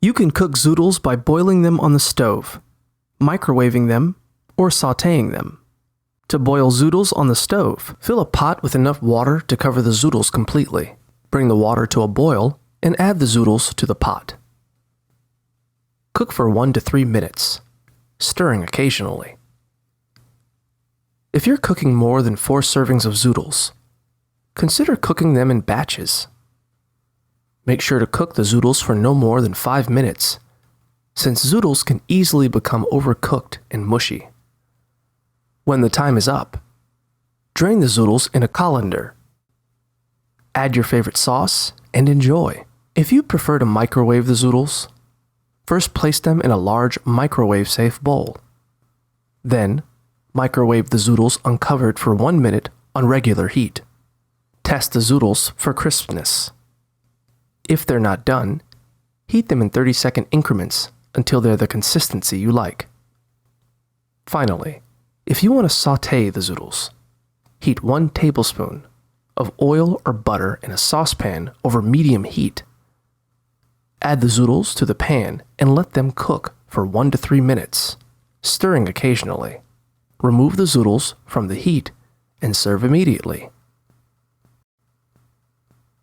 You can cook zoodles by boiling them on the stove, microwaving them, or sautéing them. To boil zoodles on the stove, fill a pot with enough water to cover the zoodles completely. Bring the water to a boil and add the zoodles to the pot. Cook for 1 to 3 minutes, stirring occasionally. If you're cooking more than 4 servings of zoodles, consider cooking them in batches. Make sure to cook the zoodles for no more than 5 minutes, since zoodles can easily become overcooked and mushy. When the time is up, drain the zoodles in a colander. Add your favorite sauce and enjoy. If you prefer to microwave the zoodles, first place them in a large microwave-safe bowl. Then, microwave the zoodles uncovered for 1 minute on regular heat. Test the zoodles for crispness. If they're not done, heat them in 30-second increments until they're the consistency you like. Finally, if you want to sauté the zoodles, heat 1 tablespoon of oil or butter in a saucepan over medium heat. Add the zoodles to the pan and let them cook for 1 to 3 minutes, stirring occasionally. Remove the zoodles from the heat and serve immediately.